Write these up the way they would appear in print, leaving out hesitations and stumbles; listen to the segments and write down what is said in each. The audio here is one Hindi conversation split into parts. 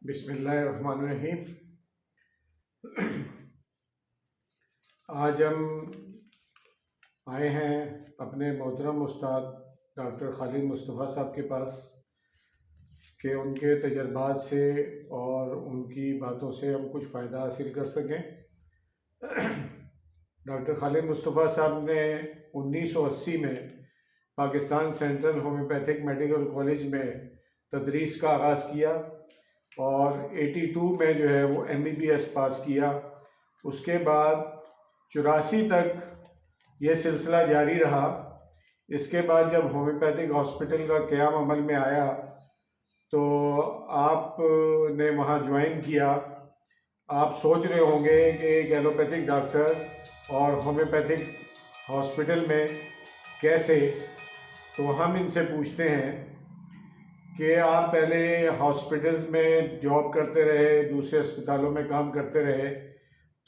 बिस्मिल्लाहिर्रहमानिर्रहीम। आज हम आए हैं अपने मोहतरम उस्ताद डॉक्टर खालिद मुस्तफ़ा साहब के पास कि उनके तजर्बात से और उनकी बातों से हम कुछ फ़ायदा हासिल कर सकें। डॉक्टर खालिद मुस्तफ़ा साहब ने 1980 में Pakistan central homeopathic medical college में तदरीस का आगाज़ किया और 82 में जो है वो MBBS पास किया। उसके बाद 84 तक ये सिलसिला जारी रहा। इसके बाद जब होम्योपैथिक हॉस्पिटल का क़याम अमल में आया तो आपने वहाँ ज्वाइन किया। आप सोच रहे होंगे कि एक एलोपैथिक डॉक्टर और होम्योपैथिक हॉस्पिटल में कैसे, तो हम इनसे पूछते हैं कि आप पहले हॉस्पिटल्स में जॉब करते रहे, दूसरे अस्पतालों में काम करते रहे,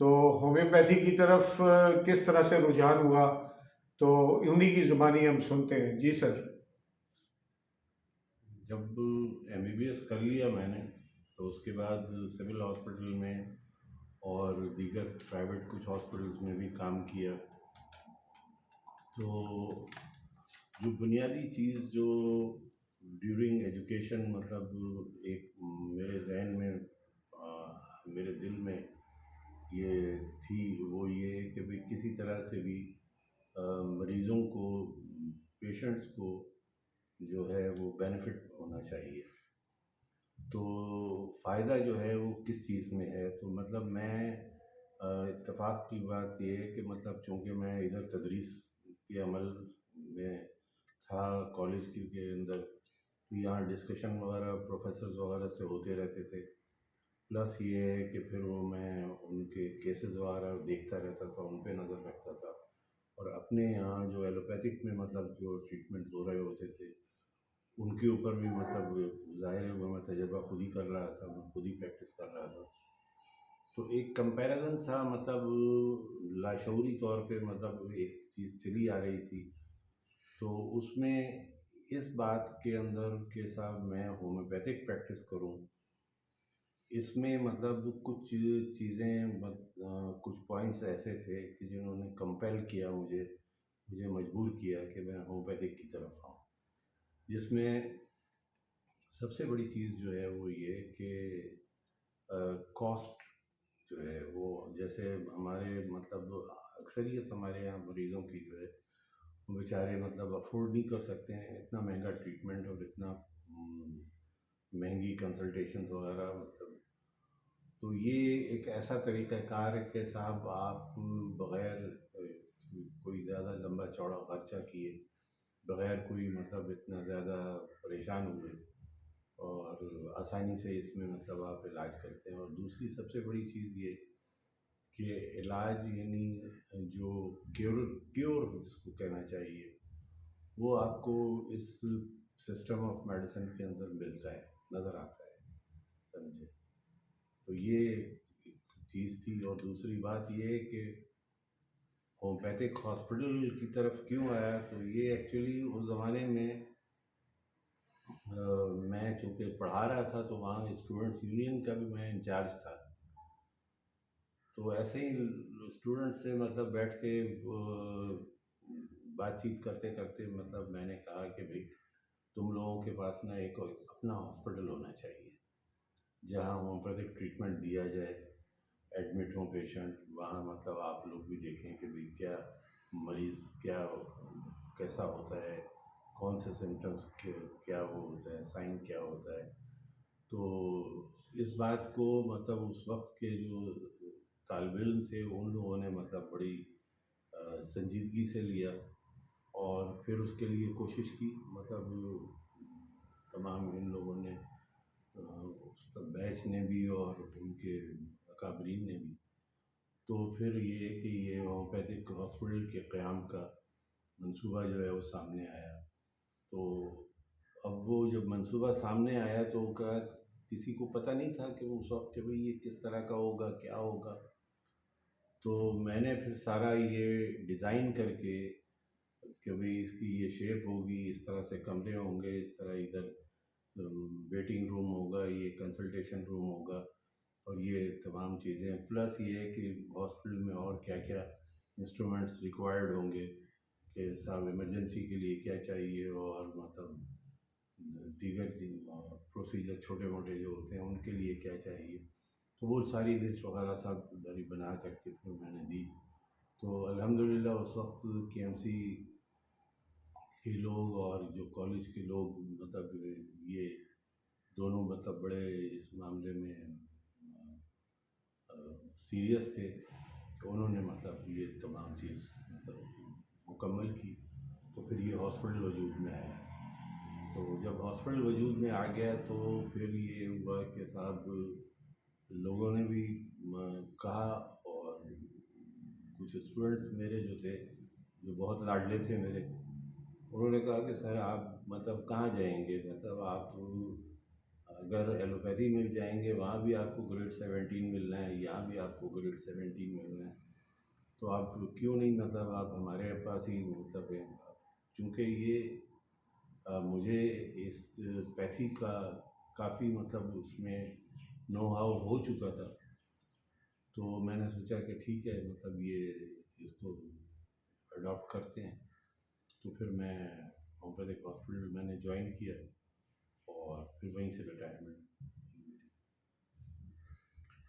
तो होम्योपैथी की तरफ किस तरह से रुझान हुआ, तो उन्हीं की ज़ुबानी हम सुनते हैं। जी सर। जब MBBS कर लिया मैंने तो उसके बाद सिविल हॉस्पिटल में और दीगर प्राइवेट कुछ हॉस्पिटल्स में भी काम किया। तो जो बुनियादी चीज़ जो ड्यूरिंग एजुकेशन मतलब एक मेरे जहन में मेरे दिल में ये थी, वो ये है कि भाई किसी तरह से भी मरीज़ों को, पेशेंट्स को जो है वो बेनिफिट होना चाहिए। तो फ़ायदा जो है वो किस चीज़ में है, तो मतलब मैं इत्तेफ़ाक की बात ये है कि मतलब चूँकि मैं इधर तदरीस के अमल में था कॉलेज के अंदर, तो यहाँ डिस्कशन वगैरह प्रोफेसर्स वगैरह से होते रहते थे। प्लस ये है कि फिर वो मैं उनके केसेस वगैरह देखता रहता था, उन पे नज़र रखता था और अपने यहाँ जो एलोपैथिक में मतलब जो ट्रीटमेंट हो रहे होते थे उनके ऊपर भी मतलब ज़ाहिर है वो मैं तजुर्बा खुद ही कर रहा था, मैं खुद ही प्रैक्टिस कर रहा था। तो एक कंपैरिजन सा मतलब लाशऊरी तौर पे मतलब एक चीज़ चली आ रही थी। तो उसमें इस बात के अंदर कि साहब मैं होम्योपैथिक प्रैक्टिस करूं, इसमें मतलब कुछ चीज़ें कुछ पॉइंट्स ऐसे थे कि जिन्होंने कंपेल किया मुझे मुझे मजबूर किया कि मैं होम्योपैथिक की तरफ आऊँ। जिसमें सबसे बड़ी चीज़ जो है वो ये कि कॉस्ट जो है वो, जैसे हमारे मतलब अक्सरियत हमारे यहाँ मरीज़ों की जो है वो बेचारे मतलब अफोर्ड नहीं कर सकते हैं इतना महंगा ट्रीटमेंट और इतना महंगी कंसल्टेशंस वगैरह मतलब। तो ये एक ऐसा तरीक़ाकार है कि साहब आप बग़ैर कोई ज़्यादा लंबा चौड़ा खर्चा किए, बग़ैर कोई मतलब इतना ज़्यादा परेशान हुए और आसानी से इसमें मतलब आप इलाज करते हैं। और दूसरी सबसे बड़ी चीज़ ये कि इलाज यानी जो क्योर क्योर जिसको कहना चाहिए वो आपको इस सिस्टम ऑफ मेडिसिन के अंदर मिलता है, नज़र आता है, समझे। तो ये एक चीज़ थी। और दूसरी बात ये है कि होम्योपैथिक हॉस्पिटल की तरफ क्यों आया, तो ये एक्चुअली उस ज़माने में मैं चूँकि पढ़ा रहा था तो वहाँ स्टूडेंट्स यूनियन का भी मैं इंचार्ज था। तो ऐसे ही स्टूडेंट्स से मतलब बैठ के बातचीत करते करते मतलब मैंने कहा कि भाई तुम लोगों के पास ना एक अपना हॉस्पिटल होना चाहिए जहाँ होम्योपैथिक ट्रीटमेंट दिया जाए, एडमिट हों पेशेंट, वहाँ मतलब आप लोग भी देखें कि भाई क्या मरीज़ क्या कैसा होता है, कौन से सिम्टम्स क्या वो होता है, साइन क्या होता है। तो इस बात को मतलब उस वक्त के जो तालिब इल्म थे उन लोगों ने मतलब बड़ी संजीदगी से लिया और फिर उसके लिए कोशिश की। मतलब तमाम इन लोगों ने उस बैच ने भी और उनके अकाबरीन ने भी। तो फिर ये कि ये होम्योपैथिक हॉस्पिटल के क़याम का मंसूबा जो है वो सामने आया। तो अब वो जब मंसूबा सामने आया तो उनका किसी को पता नहीं था कि उस वक्त कि भाई ये किस तरह का होगा, क्या होगा। तो मैंने फिर सारा ये डिज़ाइन करके कि भाई इसकी ये शेप होगी, इस तरह से कमरे होंगे, इस तरह इधर वेटिंग रूम होगा, ये कंसल्टेशन रूम होगा और ये तमाम चीज़ें, प्लस ये है कि हॉस्पिटल में और क्या क्या इंस्ट्रूमेंट्स रिक्वायर्ड होंगे कि साहब इमरजेंसी के लिए क्या चाहिए और मतलब दीगर प्रोसीजर छोटे मोटे जो होते हैं उनके लिए क्या चाहिए। तो वो सारी लिस्ट वगैरह सब बना करके फिर मैंने दी। तो अल्हम्दुलिल्लाह उस वक्त केएमसी के लोग और जो कॉलेज के लोग मतलब ये दोनों मतलब बड़े इस मामले में सीरियस थे। तो उन्होंने मतलब ये तमाम चीज़ मतलब मुकम्मल की। तो फिर ये हॉस्पिटल वजूद में आया। तो जब हॉस्पिटल वजूद में आ गया तो फिर ये हुआ कि साहब लोगों ने भी कहा, और कुछ स्टूडेंट्स मेरे जो थे, जो बहुत लाडले थे मेरे, उन्होंने कहा कि सर आप मतलब कहाँ जाएंगे, मतलब आप अगर एलोपैथी में जाएंगे वहाँ भी आपको ग्रेड 17 मिलना है, यहाँ भी आपको ग्रेड 17 मिलना है, तो आप क्यों नहीं मतलब आप हमारे पास ही मतलब हैं। चूँकि ये मुझे इस पैथी का काफ़ी मतलब उसमें नो हाउ हो चुका था। तो मैंने सोचा कि ठीक है मतलब ये इसको अडॉप्ट करते हैं। तो फिर मैं होम्योपैथिक हॉस्पिटल मैंने ज्वाइन किया और फिर वहीं से रिटायरमेंट।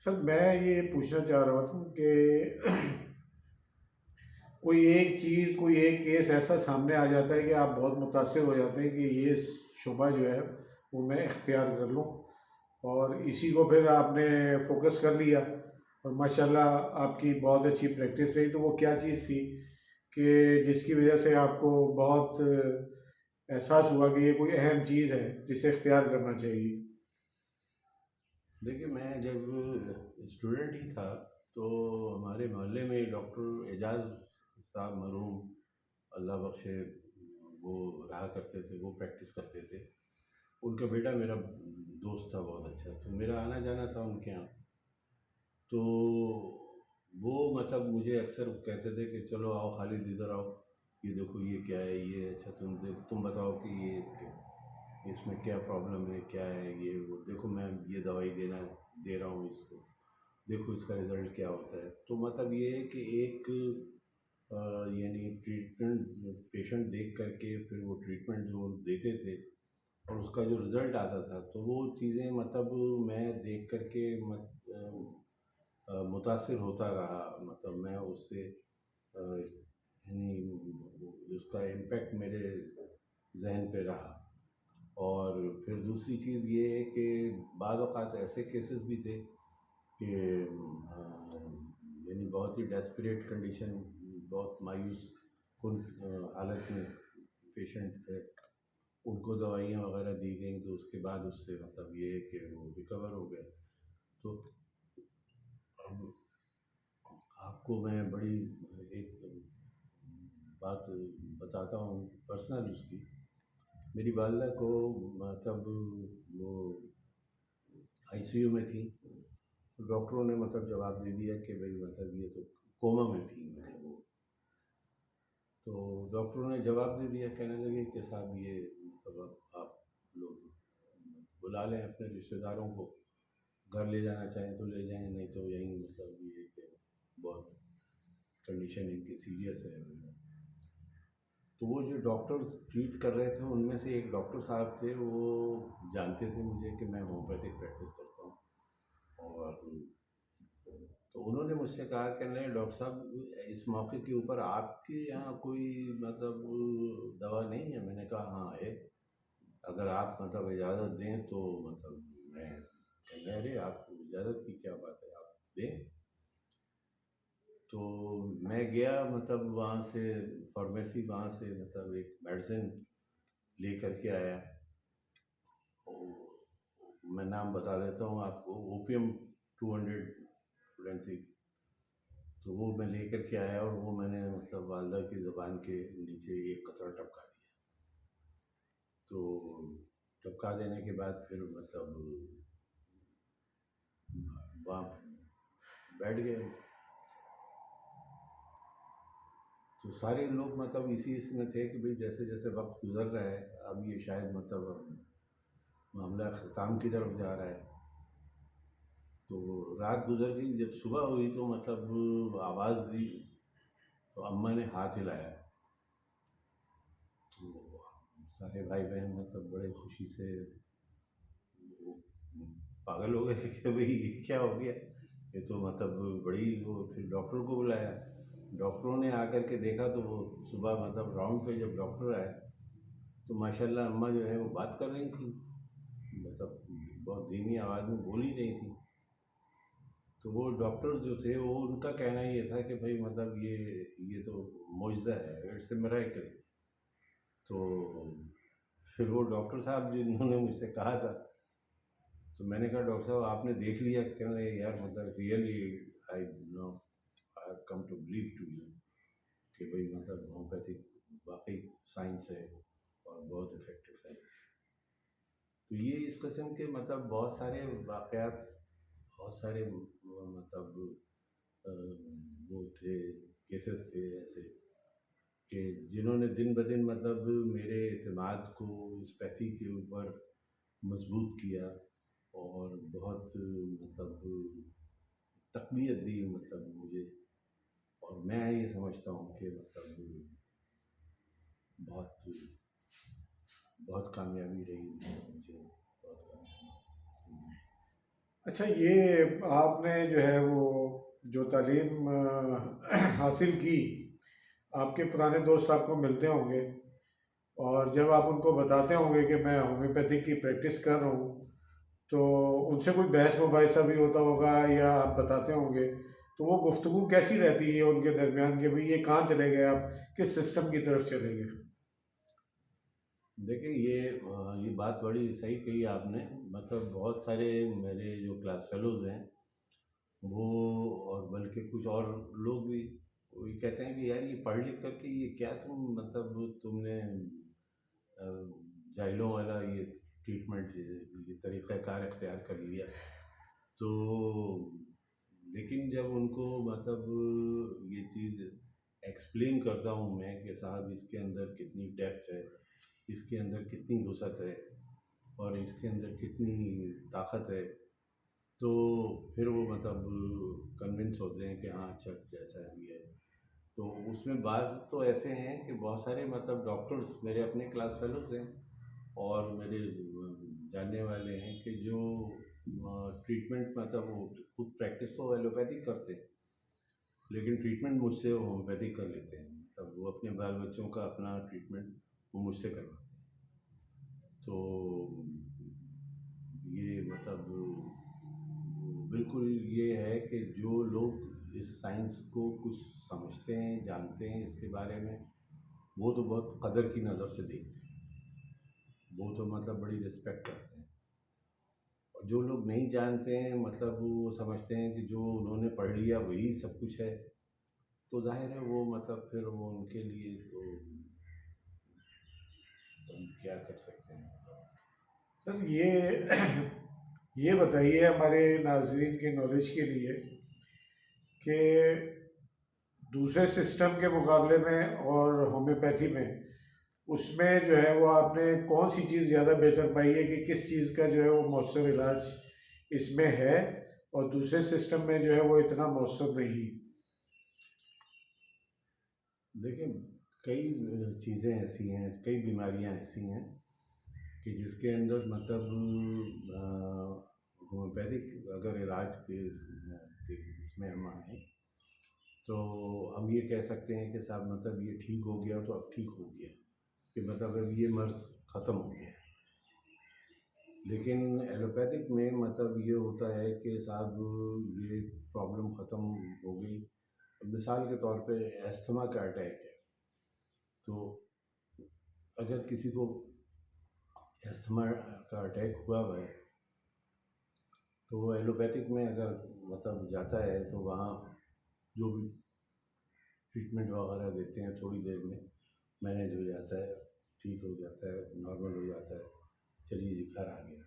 सर मैं ये पूछना चाह रहा था कि कोई एक चीज़, कोई एक केस ऐसा सामने आ जाता है कि आप बहुत मुतासिर हो जाते हैं कि ये शुबा जो है वो मैं इख्तियार कर लूँ, और इसी को फिर आपने फोकस कर लिया और माशाल्लाह आपकी बहुत अच्छी प्रैक्टिस रही। तो वो क्या चीज़ थी कि जिसकी वजह से आपको बहुत एहसास हुआ कि ये कोई अहम चीज़ है जिसे इख्तियार करना चाहिए? देखिए मैं जब स्टूडेंट ही था तो हमारे मोहल्ले में डॉक्टर एजाज साहब मरहूम, अल्लाह बख्शे, वो रहा करते थे, वो प्रैक्टिस करते थे। उनका बेटा मेरा दोस्त था बहुत अच्छा, तो मेरा आना जाना था उनके यहाँ। तो वो मतलब मुझे अक्सर कहते थे कि चलो आओ खालिद इधर आओ, ये देखो ये क्या है, ये अच्छा तुम बताओ कि ये इसमें क्या प्रॉब्लम है, क्या है ये वो, देखो मैं ये दवाई दे रहा हूँ इसको, देखो इसका रिज़ल्ट क्या होता है। तो मतलब ये है कि एक यानी ट्रीटमेंट पेशेंट देख करके फिर वो ट्रीटमेंट जो देते थे और उसका जो रिज़ल्ट आता था, तो वो चीज़ें मतलब मैं देख करके मुतासिर होता रहा। मतलब मैं उससे यानी उसका इम्पेक्ट मेरे जहन पे रहा। और फिर दूसरी चीज़ ये है कि बाद औक़ात ऐसे केसेस भी थे कि यानी बहुत ही डेस्परेट कंडीशन, बहुत मायूस कुन हालत में पेशेंट थे, उनको दवाइयाँ वगैरह दी गई, तो उसके बाद उससे मतलब ये है कि वो रिकवर हो गए। तो अब आपको मैं बड़ी एक बात बताता हूँ पर्सनल उसकी। मेरी वालिदा को मतलब वो आईसीयू में थी, तो डॉक्टरों ने मतलब जवाब दे दिया कि भाई मतलब ये तो कोमा में थी मतलब वो। तो डॉक्टरों ने जवाब दे दिया, कहने लगे कि साहब ये मतलब अब आप लोग बुला लें अपने रिश्तेदारों को, घर ले जाना चाहें तो ले जाएं, नहीं तो यहीं मतलब ये कि बहुत कंडीशन इनकी सीरियस है। तो वो जो डॉक्टर्स ट्रीट कर रहे थे उनमें से एक डॉक्टर साहब थे, वो जानते थे मुझे कि मैं होम्योपैथिक प्रैक्टिस करता हूँ, और तो उन्होंने मुझसे कहा कि नहीं डॉक्टर साहब इस मौके के ऊपर आपके यहाँ कोई मतलब दवा नहीं है। मैंने कहा हाँ है, अगर आप मतलब इजाज़त दें तो मतलब मैं, कह रहे अरे आप इजाज़त की क्या बात है, आप दें। तो मैं गया मतलब वहाँ से फार्मेसी, वहाँ से मतलब एक मेडिसिन ले कर के आया। मैं नाम बता देता हूँ आपको, ओपियम 200 फ्लुएंसी। तो वो मैं लेकर के आया और वो मैंने मतलब वालदा की ज़ुबान के नीचे एक कतरा टपका दिया। तो टपका देने के बाद फिर मतलब वहाँ बैठ गए। तो सारे लोग मतलब इसी इसमें थे कि भाई जैसे जैसे वक्त गुजर रहा है अब ये शायद मतलब मामला ख़त्म की तरफ जा रहा है। तो रात गुजर गई, जब सुबह हुई तो मतलब आवाज़ दी तो अम्मा ने हाथ हिलाया। तो सारे भाई बहन मतलब बड़े खुशी से वो पागल हो गए कि भाई ये क्या हो गया, ये तो मतलब बड़ी वो। फिर डॉक्टर को बुलाया, डॉक्टरों ने आकर के देखा तो वो सुबह मतलब राउंड पे जब डॉक्टर आए तो माशाल्लाह अम्मा जो है वो बात कर रही थी, मतलब बहुत धीमी आवाज़ में बोल ही रही थी। तो वो डॉक्टर जो थे वो उनका कहना ये था कि भाई मतलब ये तो मुआजिज़ा है, इट्स ए मिरेकल। तो फिर वो डॉक्टर साहब जिन्होंने मुझसे कहा था, तो मैंने कहा डॉक्टर साहब आपने देख लिया? कह रहे यार मतलब really I know I have come to brief to you कि भाई मतलब होम्योपैथिक वाकई साइंस है और बहुत इफेक्टिव साइंस है। तो ये इस किस्म के मतलब बहुत सारे वाक़यात, बहुत सारे मतलब अ, वो थे, केसेस थे ऐसे कि जिन्होंने दिन ब दिन मतलब मेरे एतमाद को इस पैथी के ऊपर मजबूत किया और बहुत मतलब तक़वियत दी मतलब मुझे। और मैं ये समझता हूँ कि मतलब बहुत बहुत कामयाबी रही मुझे, बहुत कामयाबी। अच्छा, ये आपने जो है वो जो तालीम हासिल की, आपके पुराने दोस्त आपको मिलते होंगे और जब आप उनको बताते होंगे कि मैं होम्योपैथिक की प्रैक्टिस कर रहा हूँ, तो उनसे कोई बहस मुबाहिसा भी होता होगा या आप बताते होंगे, तो वो गुफ्तगू कैसी रहती है उनके दरमियान कि भाई ये कहाँ चले गए, आप किस सिस्टम की तरफ चले गए? देखिए ये बात बड़ी सही कही आपने। मतलब बहुत सारे मेरे जो क्लास फेलोज़ हैं वो, और बल्कि कुछ और लोग भी, वो ये कहते हैं कि यार ये पढ़ लिख करके ये क्या तुम मतलब तुमने जाइलों वाला ये ट्रीटमेंट, ये तरीक़ाकार इख्तियार कर लिया। तो लेकिन जब उनको मतलब ये चीज़ एक्सप्लेन करता हूँ मैं कि साहब इसके अंदर कितनी डेप्थ है, इसके अंदर कितनी वुसअत है और इसके अंदर कितनी ताकत है, तो फिर वो मतलब कन्विंस होते हैं कि हाँ अच्छा ऐसा भी है। तो उसमें बाज़ तो ऐसे हैं कि बहुत सारे मतलब डॉक्टर्स मेरे अपने क्लास फेलोज़ हैं और मेरे जानने वाले हैं कि जो ट्रीटमेंट मतलब वो खुद प्रैक्टिस तो एलोपैथिक करते हैं लेकिन ट्रीटमेंट मुझसे वो होम्योपैथिक कर लेते हैं। मतलब वो अपने बाल बच्चों का अपना ट्रीटमेंट वो मुझसे करवाते हैं। तो ये मतलब बिल्कुल ये है कि जो लोग इस साइंस को कुछ समझते हैं, जानते हैं इसके बारे में, वो तो बहुत कदर की नज़र से देखते हैं, वो तो मतलब बड़ी रिस्पेक्ट करते हैं। और जो लोग नहीं जानते हैं मतलब वो समझते हैं कि जो उन्होंने पढ़ लिया वही सब कुछ है, तो ज़ाहिर है वो मतलब फिर वो उनके लिए तो हम क्या कर सकते हैं। सर, ये बताइए हमारे नाजरीन के नॉलेज के लिए कि दूसरे सिस्टम के मुकाबले में और होम्योपैथी में, उसमें जो है वो आपने कौन सी चीज़ ज़्यादा बेहतर पाई है कि किस चीज़ का जो है वो मौसर इलाज इसमें है और दूसरे सिस्टम में जो है वो इतना मौसर नहीं? देखिए कई चीज़ें ऐसी हैं, कई बीमारियां ऐसी हैं कि जिसके अंदर मतलब होम्योपैथिक अगर इलाज के इसमें हम आए तो हम ये कह सकते हैं कि साहब मतलब ये ठीक हो गया तो अब ठीक हो गया, कि मतलब अब ये मर्ज़ ख़त्म हो गया। लेकिन एलोपैथिक में मतलब ये होता है कि साहब ये प्रॉब्लम ख़त्म हो गई। मिसाल के तौर पे अस्थमा का अटैक है, तो अगर किसी को अस्थमा का अटैक हुआ हुआ है तो वो एलोपैथिक में अगर मतलब जाता है तो वहाँ जो भी ट्रीटमेंट वगैरह देते हैं थोड़ी देर में मैनेज हो जाता है, ठीक हो जाता है, नॉर्मल हो जाता है, चलिए जी घर आ गया।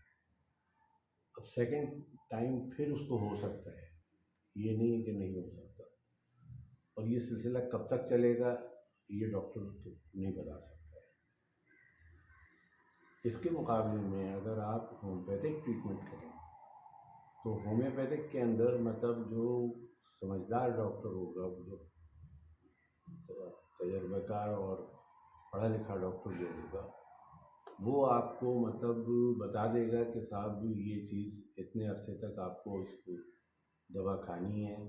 अब सेकंड टाइम फिर उसको हो सकता है, ये नहीं कि नहीं हो सकता। और ये सिलसिला कब तक चलेगा ये डॉक्टर नहीं बता सकता है। इसके मुकाबले में अगर आप होम्योपैथिक ट्रीटमेंट करें तो होम्योपैथिक के अंदर मतलब जो समझदार डॉक्टर होगा, जो तजर्बाकार और पढ़ा लिखा डॉक्टर जो होगा, वो आपको मतलब बता देगा कि साहब ये चीज़ इतने अरसे तक आपको इसको दवा खानी है,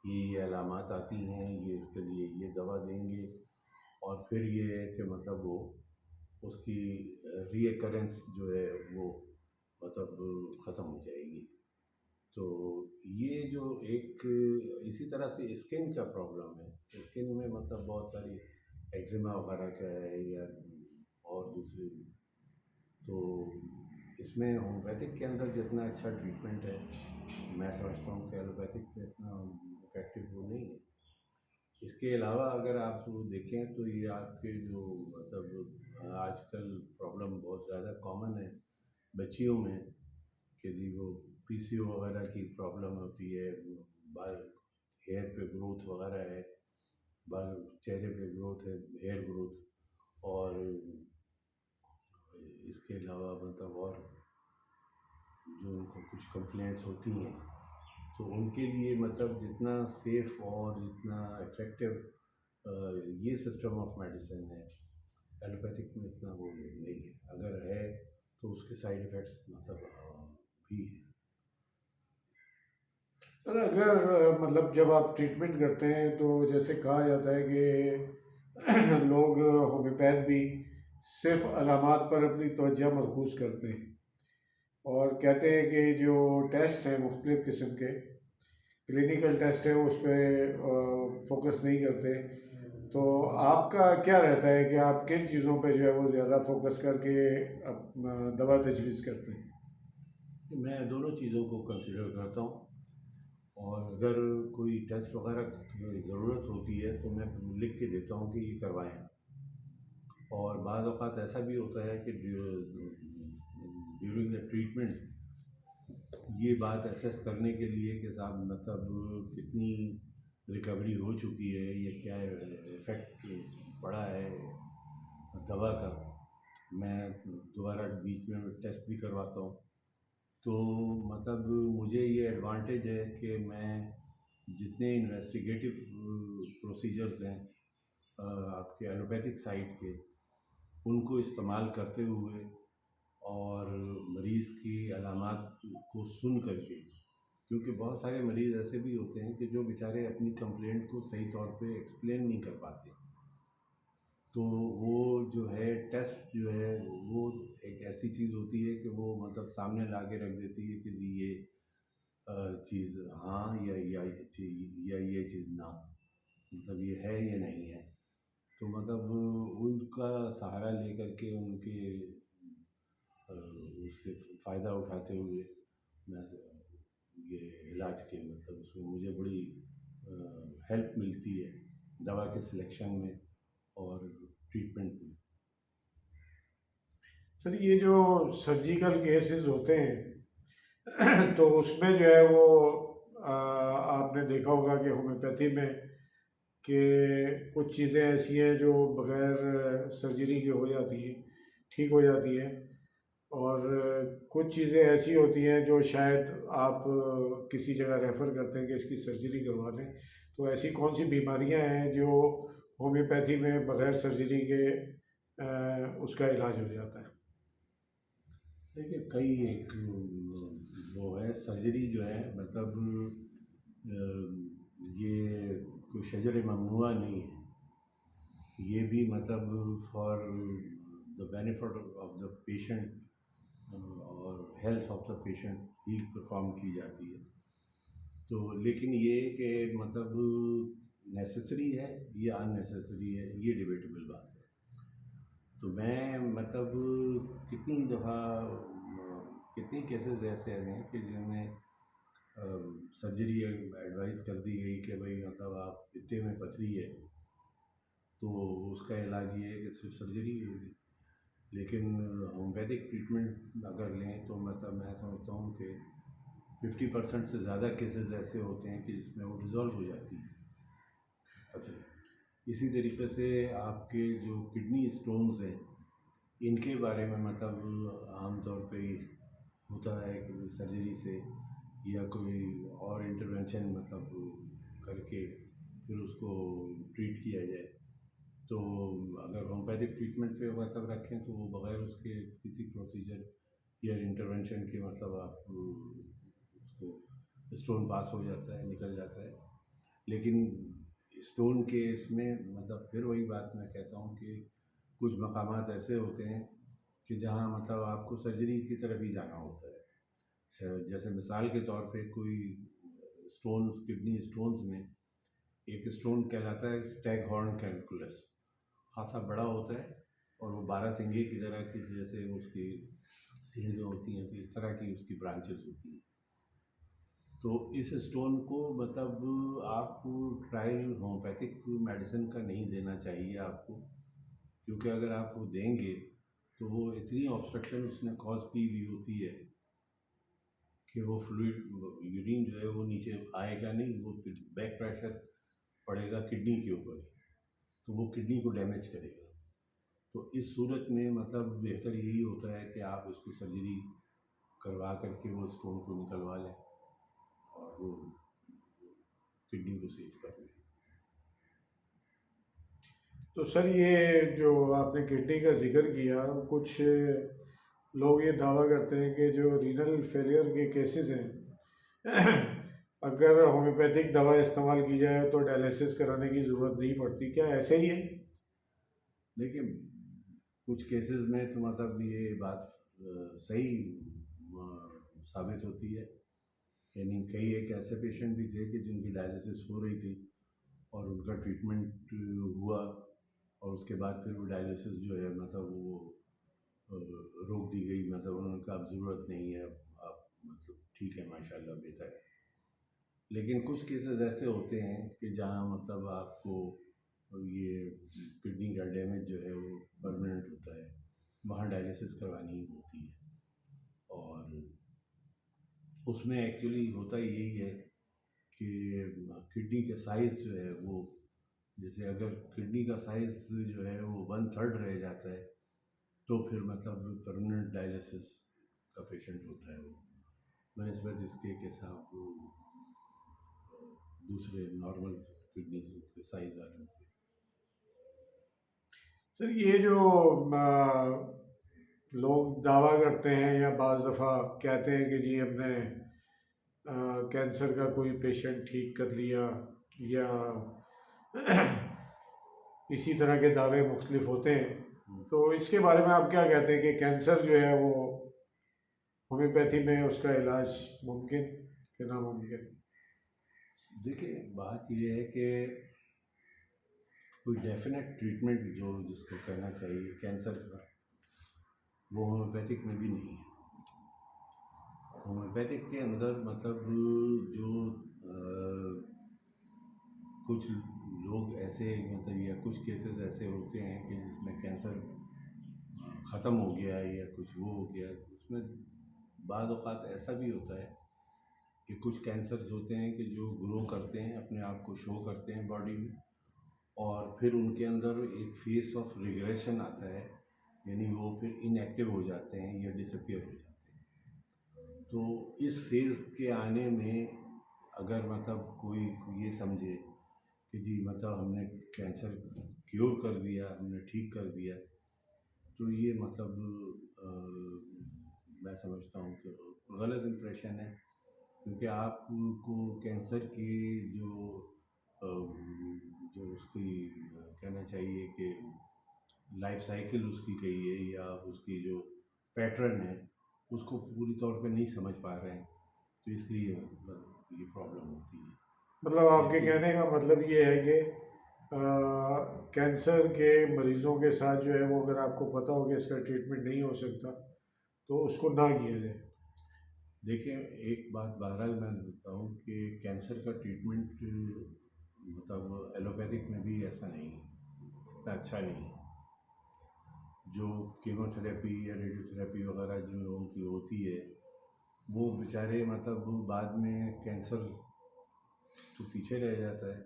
ये अलामात आती हैं, ये इसके लिए ये दवा देंगे, और फिर ये है कि मतलब वो उसकी रीअकरेंस जो है वो मतलब ख़त्म हो जाएगी। तो ये जो एक इसी तरह से स्किन का प्रॉब्लम है, स्किन में मतलब बहुत सारी एक्जिमा वगैरह का है या और दूसरी, तो इसमें होम्योपैथिक के अंदर जितना अच्छा ट्रीटमेंट है, मैं समझता हूँ कि एलोपैथिक में इतना इफेक्टिव वो नहीं है। इसके अलावा अगर आप देखें तो ये आपके जो मतलब आजकल प्रॉब्लम बहुत ज़्यादा कॉमन है बच्चियों में कि जी वो पीसीओ वगैरह की प्रॉब्लम होती है, बाल हेयर पे ग्रोथ वगैरह है, बाल चेहरे पे ग्रोथ है, हेयर ग्रोथ, और इसके अलावा मतलब और जो उनको कुछ कंप्लेंट्स होती हैं, तो उनके लिए मतलब जितना सेफ और जितना इफ़ेक्टिव ये सिस्टम ऑफ मेडिसिन है, एलोपैथिक में इतना वो नहीं है। अगर है तो उसके साइड इफ़ेक्ट्स मतलब भी हैं। सर अगर मतलब जब आप ट्रीटमेंट करते हैं तो जैसे कहा जाता है कि लोग होम्योपैथ भी सिर्फ अलामात पर अपनी तवज्जो मरकूज़ करते हैं और कहते हैं कि जो टेस्ट हैं मुख्तलिफ़ किस्म के क्लिनिकल टेस्ट है उस पर फोकस नहीं करते। तो आपका क्या रहता है कि आप किन चीज़ों पे जो है वो ज़्यादा फोकस करके दवा तजवीज़ करते हैं? मैं दोनों चीज़ों को कंसिडर करता हूँ, और अगर कोई टेस्ट वगैरह की ज़रूरत होती है तो मैं लिख के देता हूँ कि ये करवाएं। और बाज़ औक़ात ऐसा भी होता है कि ड्यूरिंग द ट्रीटमेंट ये बात असेस करने के लिए कि साहब मतलब कितनी रिकवरी हो चुकी है या क्या इफ़ेक्ट पड़ा है दवा का, मैं दोबारा बीच में टेस्ट भी करवाता हूँ। तो मतलब मुझे ये एडवांटेज है कि मैं जितने इन्वेस्टिगेटिव प्रोसीजर्स हैं आपके एलोपैथिक साइड के, उनको इस्तेमाल करते हुए और मरीज़ की अलामात को सुन करके, क्योंकि बहुत सारे मरीज़ ऐसे भी होते हैं कि जो बेचारे अपनी कंप्लेंट को सही तौर पे एक्सप्लेन नहीं कर पाते, तो वो जो है टेस्ट जो है वो एक ऐसी चीज़ होती है कि वो मतलब सामने ला के रख देती है कि जी ये चीज़ हाँ या ये चीज़ ना, मतलब ये है या नहीं है। तो मतलब उनका सहारा लेकर के उनके उससे फ़ायदा उठाते हुए मैं ये इलाज के मतलब उसमें मुझे बड़ी हेल्प मिलती है दवा के सिलेक्शन में और ट्रीटमेंट में। सर ये जो सर्जिकल केसेस होते हैं तो उसमें जो है वो आपने देखा होगा कि होम्योपैथी में कि कुछ चीज़ें ऐसी हैं जो बगैर सर्जरी के हो जाती हैं, ठीक हो जाती हैं, और कुछ चीज़ें ऐसी होती हैं जो शायद आप किसी जगह रेफ़र करते हैं कि इसकी सर्जरी करवा लें। तो ऐसी कौन सी बीमारियां हैं जो होम्योपैथी में बगैर सर्जरी के उसका इलाज हो जाता है? देखिए कई एक वो है सर्जरी जो है मतलब ये कोई शजर ममनुआ नहीं है, ये भी मतलब for the benefit of the patient और हेल्थ ऑफ द पेशेंट ही परफॉर्म की जाती है। तो लेकिन ये कि मतलब नेसेसरी है या अननेसेसरी है, ये डिबेटेबल बात है। तो मैं मतलब कितनी दफ़ा कितने केसेस ऐसे हैं कि जिनमें सर्जरी एडवाइस कर दी गई कि भाई मतलब आप पित्ते में पथरी है तो उसका इलाज ये है कि सिर्फ सर्जरी होगी। लेकिन होम्योपैथिक ट्रीटमेंट अगर लें तो मतलब मैं समझता हूँ कि 50% से ज़्यादा केसेस ऐसे होते हैं कि जिसमें वो डिज़ॉल्व हो जाती है पथरी। इसी तरीके से आपके जो किडनी स्टोन्स हैं इनके बारे में मतलब आमतौर पे होता है कि सर्जरी से या कोई और इंटरवेंशन मतलब करके फिर उसको ट्रीट किया जाए। तो अगर होम्योपैथिक ट्रीटमेंट पे मतलब रखें तो वो बगैर उसके किसी प्रोसीजर या इंटरवेंशन के मतलब आप उसको स्टोन पास हो जाता है, निकल जाता है। लेकिन स्टोन के इसमें मतलब फिर वही बात मैं कहता हूँ कि कुछ मकामात ऐसे होते हैं कि जहाँ मतलब आपको सर्जरी की तरफ ही जाना होता है। जैसे मिसाल के तौर पे कोई स्टोन्स, किडनी स्टोन्स में एक स्टोन कहलाता है स्टैगहॉर्न कैलकुलस, खासा बड़ा होता है और वो 12 सिंगे की तरह की, जैसे उसकी सींग होती हैं तो इस तरह की उसकी ब्रांचेस होती हैं। तो इस स्टोन को मतलब आपको ट्रायल होम्योपैथिक मेडिसिन का नहीं देना चाहिए आपको, क्योंकि अगर आप वो देंगे तो वो इतनी ऑब्स्ट्रक्शन उसने कॉज की हुई होती है कि वो फ्लूइड यूरिन जो है वो नीचे आएगा नहीं, वो फिर बैक प्रेशर पड़ेगा किडनी के ऊपर, तो वो किडनी को डैमेज करेगा। तो इस सूरत में मतलब बेहतर यही होता है कि आप इसको सर्जरी करवा करके वो स्टोन को निकलवा लें और वो किडनी को सेव कर लें। तो सर ये जो आपने किडनी का जिक्र किया, कुछ लोग ये दावा करते हैं कि जो रीनल फेलियर के केसेस हैं अगर होम्योपैथिक दवा इस्तेमाल की जाए तो डायलिसिस कराने की ज़रूरत नहीं पड़ती, क्या ऐसे ही है? देखिए, कुछ केसेस में तो मतलब ये बात सही साबित होती है। यानी कई एक ऐसे पेशेंट भी थे कि जिनकी डायलिसिस हो रही थी और उनका ट्रीटमेंट हुआ और उसके बाद फिर वो डायलिसिस जो है मतलब वो रोक दी गई, मतलब उन्होंने कहा अब ज़रूरत नहीं है, अब आप मतलब ठीक है, माशाल्लाह बेहतर है। लेकिन कुछ केसेस ऐसे होते हैं कि जहाँ मतलब आपको ये किडनी का डैमेज जो है वो परमानेंट होता है, वहाँ डायलिसिस करवानी ही होती है। और उसमें एक्चुअली होता यही है कि किडनी का साइज़ जो है वो, जैसे अगर किडनी का साइज़ जो है वो 1/3 रह जाता है तो फिर मतलब परमानेंट डायलिसिस का पेशेंट होता है वो, बनस्बत इसके कि साहब वो दूसरे नॉर्मल किडनी के साइज़ वालों के। सर ये जो लोग दावा करते हैं या बाज़ दफ़ा कहते हैं कि जी हमने कैंसर का कोई पेशेंट ठीक कर लिया, या इसी तरह के दावे मुख्तलिफ होते हैं, तो इसके बारे में आप क्या कहते हैं कि कैंसर जो है वो होम्योपैथी में उसका इलाज मुमकिन कि नामुमकिन? देखिए, बात ये है कि कोई डेफिनेट ट्रीटमेंट जो जिसको कहना चाहिए कैंसर का, वो होम्योपैथिक में भी नहीं है। होम्योपैथिक के अंदर मतलब जो कुछ लोग ऐसे मतलब या कुछ केसेस ऐसे होते हैं कि जिसमें कैंसर ख़त्म हो गया है या कुछ वो हो गया, उसमें बाद औक़ात ऐसा भी होता है कि कुछ कैंसर्स होते हैं कि जो ग्रो करते हैं, अपने आप को शो करते हैं बॉडी में, और फिर उनके अंदर एक फेस ऑफ रिग्रेशन आता है, यानी वो फिर इनएक्टिव हो जाते हैं या डिसअपीयर हो जाते हैं। तो इस फेज़ के आने में अगर मतलब कोई ये समझे कि जी मतलब हमने कैंसर क्योर कर दिया, हमने ठीक कर दिया, तो ये मतलब मैं समझता हूँ कि गलत इम्प्रेशन है। क्योंकि आपको कैंसर की अ, जो उसकी कहना चाहिए कि लाइफ साइकिल उसकी कही है या उसकी जो पैटर्न है, उसको पूरी तौर पे नहीं समझ पा रहे हैं, तो इसलिए ये प्रॉब्लम होती है। मतलब आपके लेकिन कहने का मतलब ये है कि कैंसर के मरीज़ों के साथ जो है वो अगर आपको पता हो कि इसका ट्रीटमेंट नहीं हो सकता तो उसको ना किया जाए। देखिए, एक बात बहरहाल मैं बताऊँ कि कैंसर का ट्रीटमेंट मतलब एलोपैथिक में भी ऐसा नहीं है, इतना अच्छा नहीं है। जो कीमोथेरेपी या रेडियोथेरेपी वगैरह जिन लोगों की होती है, वो बेचारे मतलब बाद में कैंसर तो पीछे रह जाता है।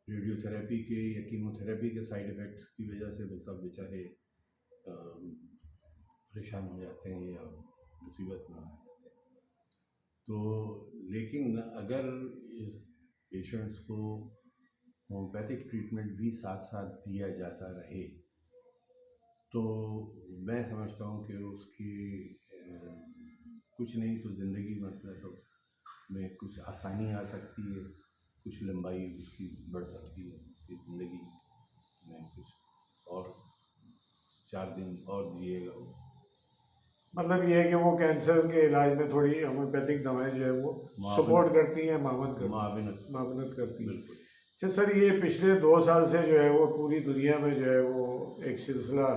रेडियोथेरेपी के या कीमोथेरेपी के साइड इफ़ेक्ट्स की वजह से मतलब बेचारे परेशान हो जाते हैं या मुसीबत में आ जाते हैं। तो लेकिन अगर इस पेशेंट्स को होम्योपैथिक ट्रीटमेंट भी साथ साथ दिया जाता रहे तो मैं समझता हूँ कि उसकी कुछ नहीं तो ज़िंदगी मतलब में कुछ आसानी आ सकती है, कुछ लंबाई उसकी बढ़ सकती है कि ज़िंदगी में कुछ और 4 दिन और जिएगा वो। मतलब ये है कि वो कैंसर के इलाज में थोड़ी होम्योपैथिक दवाएं जो है वो सपोर्ट करती हैं, माविनत मावनत करती हैं। बिल्कुल। अच्छा सर, ये पिछले 2 साल से जो है वो पूरी दुनिया में जो है वो एक सिलसिला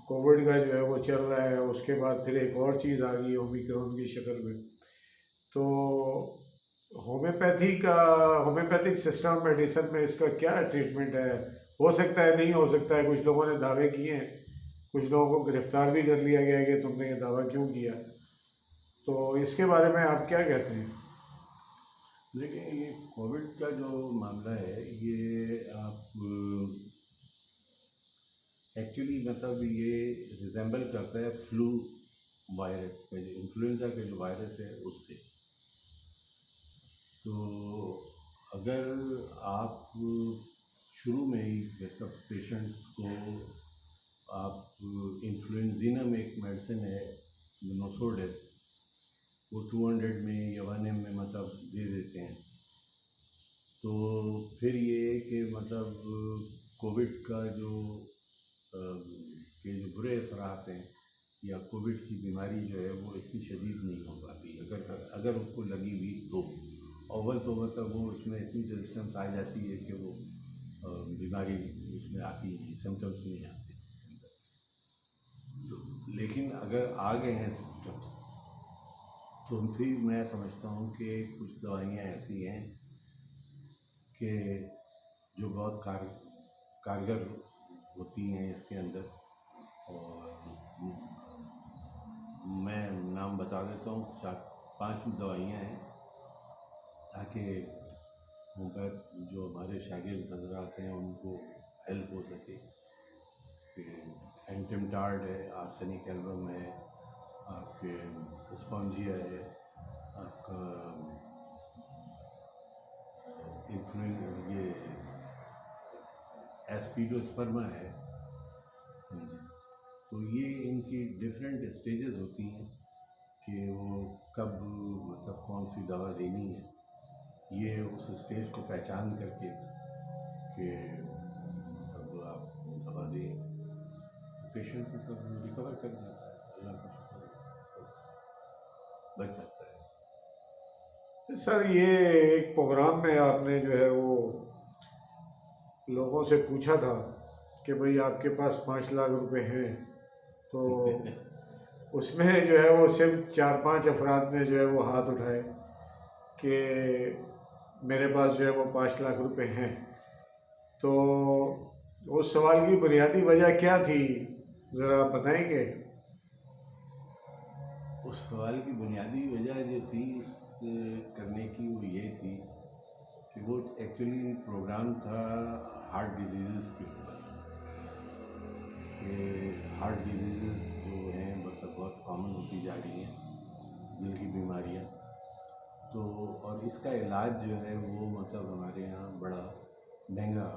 कोविड का जो है वो चल रहा है। उसके बाद फिर एक और चीज़ आ गई ओमिक्रॉन की शक्ल में। तो होम्योपैथिक सिस्टम मेडिसिन में इसका क्या ट्रीटमेंट है? हो सकता है, नहीं हो सकता है। कुछ लोगों ने दावे किए हैं, कुछ लोगों को गिरफ्तार भी कर लिया गया है कि तुमने ये दावा क्यों किया। तो इसके बारे में आप क्या कहते हैं? देखिए, ये कोविड का जो मामला है ये आप एक्चुअली मतलब ये रिजेंबल करता है फ्लू वायरस का, जो इन्फ्लुएंजा का जो वायरस है उससे। तो अगर आप शुरू में ही मतलब पेशेंट्स को आप इन्फ्लुएंजीनम एक मेडिसिन है नोसोडेल, वो 200 में या 1 में मतलब दे देते हैं, तो फिर ये है कि मतलब कोविड का जो के जो बुरे असरात हैं या कोविड की बीमारी जो है वो इतनी शदीद नहीं हो पाती अगर उसको लगी भी तो। अव्वल तो मतलब वो उसमें इतनी रेजिस्टेंस आ जाती है कि वो बीमारी उसमें आती नहीं, सिम्टम्स नहीं आते उसके अंदर। तो लेकिन अगर आ गए हैं सिम्टम्स तो फिर मैं समझता हूँ कि कुछ दवाइयाँ ऐसी हैं कि जो बहुत कारगर होती हैं इसके अंदर। और मैं नाम बता देता हूँ, 4-5 दवाइयाँ हैं ताकि होम्योपैथ जो हमारे शागिर्द हजरात हैं उनको हेल्प हो सके। फिर एंटिमटार्ड है, आर्सेनिक एल्बम है, आपके स्पॉन्जिया है, आपका ये एस्पिडोस्पर्मा है। हाँ जी। तो ये इनकी डिफरेंट स्टेजेस होती हैं कि वो कब मतलब कौन सी दवा देनी है, ये उस स्टेज को पहचान करके कि मतलब आप दवा दें, पेशेंट मतलब रिकवर कर जाता है, अल्लाह का शुक्र है, तो बच जाता है। सर, ये एक प्रोग्राम में आपने जो है वो लोगों से पूछा था कि भाई आपके पास 5 लाख रुपए हैं, तो उसमें जो है वो सिर्फ 4-5 अफराद ने जो है वो हाथ उठाए कि मेरे पास जो है वो 5 लाख रुपए हैं। तो उस सवाल की बुनियादी वजह क्या थी, ज़रा आप बताएंगे? उस सवाल की बुनियादी वजह जो थी इस करने की वो ये थी कि वो एक्चुअली प्रोग्राम था हार्ट डिजीज़ के ऊपर। कि हार्ट डिजीज़ जो हैं मतलब बहुत कॉमन होती जा रही हैं, दिल की बीमारियां। तो और इसका इलाज जो है वो मतलब हमारे यहाँ बड़ा महंगा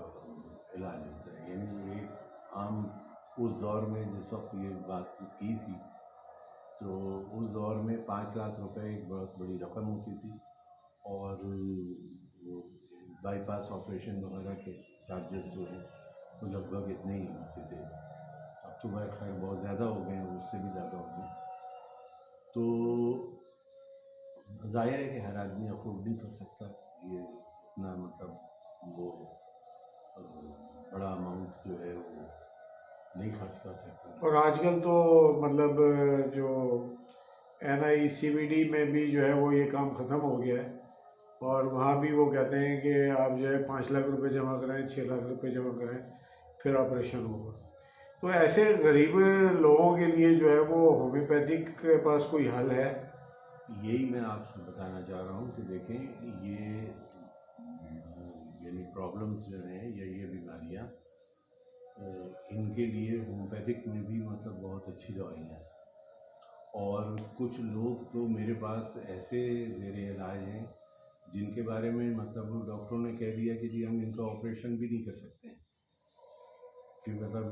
इलाज होता है। यानी एक आम उस दौर में जिस वक्त ये बात की थी तो उस दौर में 5 लाख रुपए एक बहुत बड़ी रकम होती थी। और वो बाईपास ऑपरेशन वगैरह के चार्जेस जो हैं वो लगभग इतने ही होते थे। अब तो भाई खैर बहुत ज़्यादा हो गए हैं, उससे भी ज़्यादा हो गए। तो जाहिर है कि हर आदमी अफोर्ड नहीं कर सकता ये इतना मतलब वो बड़ा अमाउंट जो है वो नहीं खर्च कर सकता। और आजकल तो मतलब जो NICVD में भी जो है वो ये काम ख़त्म हो गया है, और वहाँ भी वो कहते हैं कि आप जो है 5 लाख रुपए जमा कराएं, 6 लाख रुपए जमा कराएं, फिर ऑपरेशन होगा। तो ऐसे गरीब लोगों के लिए जो है वो होम्योपैथिक के पास कोई हल है? यही मैं आपसे बताना चाह रहा हूँ कि देखें ये यानी प्रॉब्लम्स जो हैं या ये बीमारियाँ इनके लिए होम्योपैथिक में भी मतलब बहुत अच्छी दवाइयाँ हैं। और कुछ लोग तो मेरे पास ऐसे ज़ेरे इलाज हैं जिनके बारे में मतलब डॉक्टरों ने कह दिया कि जी हम इनका ऑपरेशन भी नहीं कर सकते हैं, कि मतलब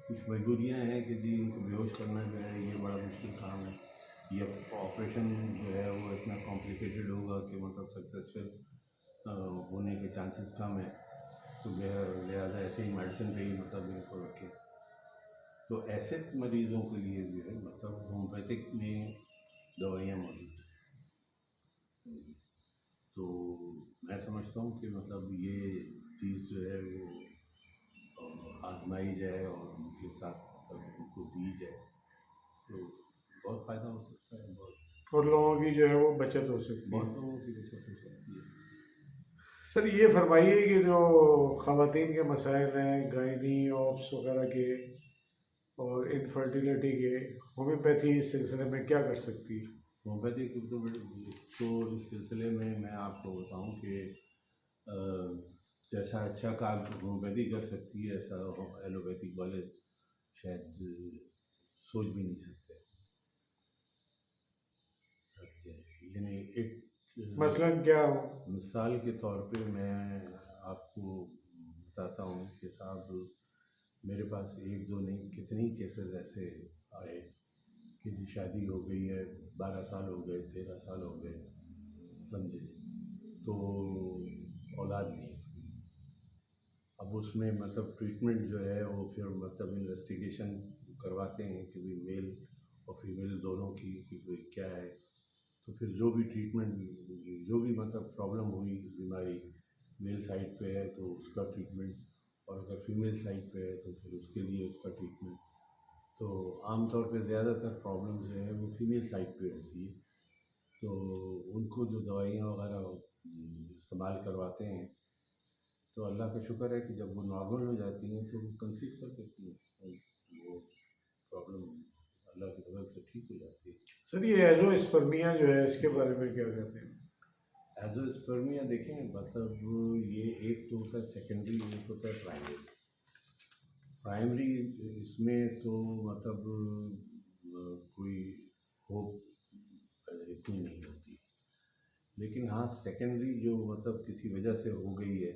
कुछ मजबूरियाँ हैं कि जी इनको बेहोश करना जो है ये बड़ा मुश्किल काम है, ये ऑपरेशन जो है वो इतना कॉम्प्लिकेटेड होगा कि मतलब सक्सेसफुल होने के चांसेस कम है, तो लिहाजा ऐसे ही मेडिसिन पे ही मतलब इनको रखें। तो ऐसे मरीज़ों के लिए भी है मतलब होम्योपैथिक में दवाइयाँ मौजूद हैं। तो मैं समझता हूँ कि मतलब ये चीज़ जो है वो आजमाई जाए और उनके साथ मतलब उनको दी जाए तो बहुत फ़ायदा हो सकता है, और लोगों की जो है वो बचत हो सकती है। बहुत लोगों की बचत हो सकती है। सर ये फरमाइए कि जो ख़वातीन के मसाइल हैं गायनी ऑप्स वगैरह के और इनफर्टिलिटी के, होम्योपैथी इस सिलसिले में क्या कर सकती है? होम्योपैथी तो इस सिलसिले में मैं आपको बताऊं कि अ, जैसा अच्छा काम होम्योपैथी कर सकती है ऐसा एलोपैथिक वाले शायद सोच भी नहीं सकते। यानी एक मसलन क्या हो? मिसाल के तौर पे मैं आपको बताता हूँ कि साहब मेरे पास एक दो नहीं कितनी केसेस ऐसे आए कि जी शादी हो गई है, 12 साल हो गए, 13 साल हो गए, समझे, तो औलाद नहीं है। अब उसमें मतलब ट्रीटमेंट जो है वो फिर मतलब इन्वेस्टिगेशन करवाते हैं कि भाई मेल और फीमेल दोनों की कि भाई क्या है, तो फिर जो भी ट्रीटमेंट जो भी मतलब प्रॉब्लम हुई बीमारी मेल साइड पे है तो उसका ट्रीटमेंट, और अगर फीमेल साइड पे है तो फिर उसके लिए उसका ट्रीटमेंट। तो आमतौर पे ज़्यादातर प्रॉब्लम जो है वो फीमेल साइड पे होती है, तो उनको जो दवाइयाँ वगैरह इस्तेमाल करवाते हैं तो अल्लाह का शुक्र है कि जब वो नॉर्मल हो जाती हैं तो वो कंसीव कर लेती हैं और वो प्रॉब्लम अल्लाह की मदद से ठीक हो जाती है। सर ये एजोस्पर्मिया जो है इसके बारे में क्या कहते हैं? एजोस्पर्मिया देखें मतलब ये एक तो होता है सेकेंडरी, एक होता है प्राइमरी। प्राइमरी इसमें तो मतलब कोई होप इतनी नहीं होती, लेकिन हाँ सेकेंडरी जो मतलब किसी वजह से हो गई है